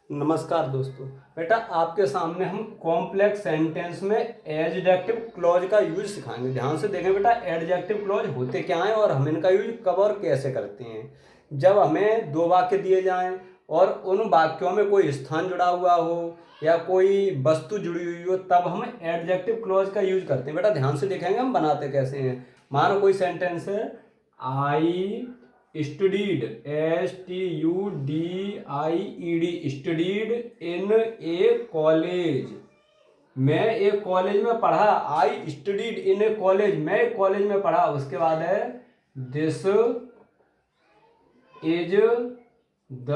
नमस्कार दोस्तों। बेटा आपके सामने हम कॉम्प्लेक्स सेंटेंस में एडजेक्टिव क्लॉज का यूज सिखाएंगे। ध्यान से देखें बेटा, एडजेक्टिव क्लॉज होते क्या हैं और हम इनका यूज कब और कैसे करते हैं। जब हमें दो वाक्य दिए जाएं और उन वाक्यों में कोई स्थान जुड़ा हुआ हो या कोई वस्तु जुड़ी हुई हो, तब हम एडजेक्टिव क्लॉज का यूज करते हैं। बेटा ध्यान से देखेंगे हम बनाते कैसे हैं। मानो कोई सेंटेंस है, I studied, STUDIED, studied in A college. मैं एक कॉलेज में पढ़ा। I studied in A college, मैं एक कॉलेज में पढ़ा। उसके बाद है this is the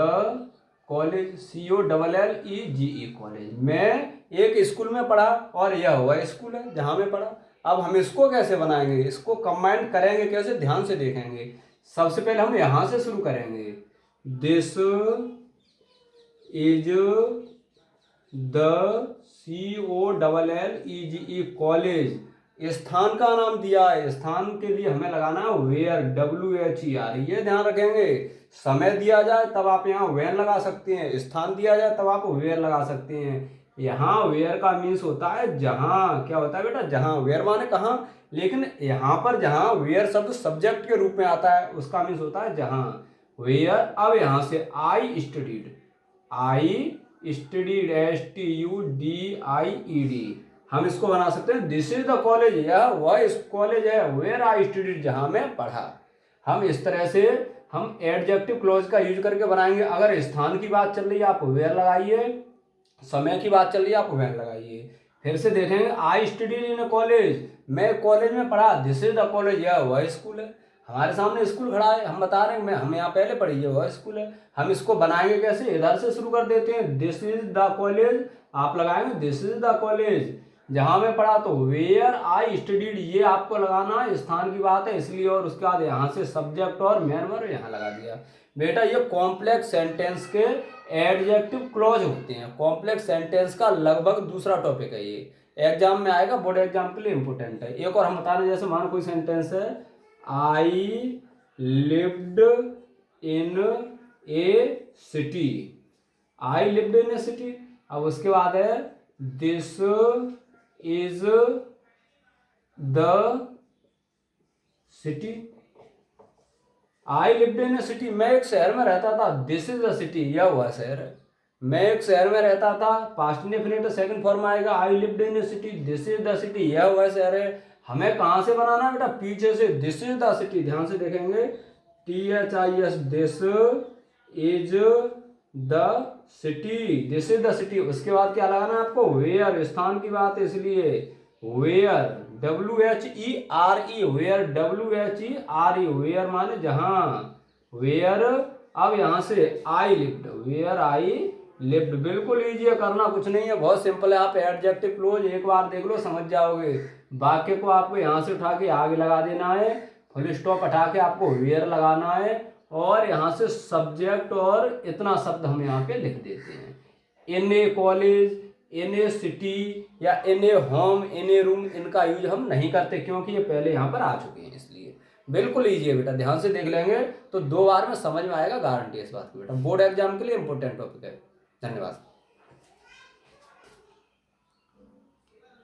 college, COLLEGE, college. मैं एक स्कूल में पढ़ा और यह हुआ स्कूल है जहां मैं पढ़ा। अब हम इसको कैसे बनाएंगे, इसको कंबाइन करेंगे कैसे, ध्यान से देखेंगे। सबसे पहले हम यहां से शुरू करेंगे। This is the COLLEGE, college. स्थान का नाम दिया है, स्थान के लिए हमें लगाना है वेयर, WHER। ये ध्यान रखेंगे। समय दिया जाए तब आप यहाँ वेयर लगा सकते हैं, स्थान दिया जाए तब आप वेयर लगा सकते हैं। यहाँ वेयर का मीन्स होता है जहाँ। क्या होता है बेटा, जहाँ। वेयर माने कहाँ, लेकिन यहाँ पर जहाँ वेयर शब्द सब्जेक्ट के रूप में आता है उसका मीन्स होता है जहाँ, वेयर। अब यहाँ से आई स्टडीड, STUDIED, हम इसको बना सकते हैं दिस इज द कॉलेज। यह वह कॉलेज है वेयर आई स्टडीड, जहां मैं पढ़ा। हम इस तरह से हम एडजेक्टिव क्लॉज का यूज करके बनाएंगे। अगर स्थान की बात चल रही है आप वेयर लगाइए, समय की बात चल रही है आप वेयर लगाइए। फिर से देखेंगे, I studied in A college, मैं कॉलेज में पढ़ा। दिस इज द कॉलेज, यह वह स्कूल है। हमारे सामने स्कूल खड़ा है, हम बता रहे हैं हम यहाँ पहले पढ़ी है, वह स्कूल है। हम इसको बनाएंगे कैसे, इधर से शुरू कर देते हैं। दिस इज द कॉलेज, आप लगाएंगे दिस इज द कॉलेज जहां मैं पढ़ा। तो वेयर आई स्टडीड, ये आपको लगाना है, स्थान की बात है इसलिए। और उसके बाद यहाँ से सब्जेक्ट और मेन वर्ब यहाँ लगा दिया। बेटा ये कॉम्प्लेक्स सेंटेंस के एडजेक्टिव क्लॉज होते हैं। कॉम्प्लेक्स सेंटेंस का लगभग दूसरा टॉपिक है ये, एग्जाम में आएगा, बोर्ड एग्जाम के लिए इंपोर्टेंट है। एक और हम बता रहे हैं, जैसे मान कोई सेंटेंस है, I lived in A city, I lived in A city. अब उसके बाद है this is the city, I lived in A city, मैं एक शहर में रहता था। दिस इज द सिटी, यह हुआ शहर है। मैं एक शहर में रहता था, पास्ट इंडेफिनिट सेकंड फॉर्म आएगा, I lived in A city, this is the city, यह हुआ शहर है। हमें कहां से बनाना बेटा, पीछे से। दिस इज द सिटी, ध्यान से देखेंगे, THIS, this is the city, this is the city. उसके बाद क्या लगाना है आपको, वेयर, स्थान की बात है इसलिए where, WHERE, where, WHERE, where माने जहां, वेयर। अब यहां से I lived, where I lived. बिल्कुल इजी है, करना कुछ नहीं है, बहुत सिंपल है। आप एडजेक्टिव क्लोज एक बार देख लो, समझ जाओगे। वाक्य को आपको यहां से उठा के आगे लगा देना है, फुल स्टॉप हटा के आपको वेयर लगाना है, और यहां से सब्जेक्ट और इतना शब्द हम यहाँ पे लिख देते हैं। इन ए कॉलेज, इन ए सिटी या इन ए होम, इन ए रूम, इनका यूज हम नहीं करते क्योंकि ये पहले यहाँ पर आ चुके हैं, इसलिए बिल्कुल ईजी है बेटा। ध्यान से देख लेंगे तो 2 बार में समझ में आएगा, गारंटी है इस बात की बेटा। बोर्ड एग्जाम के लिए इंपॉर्टेंट टॉपिक है। धन्यवाद।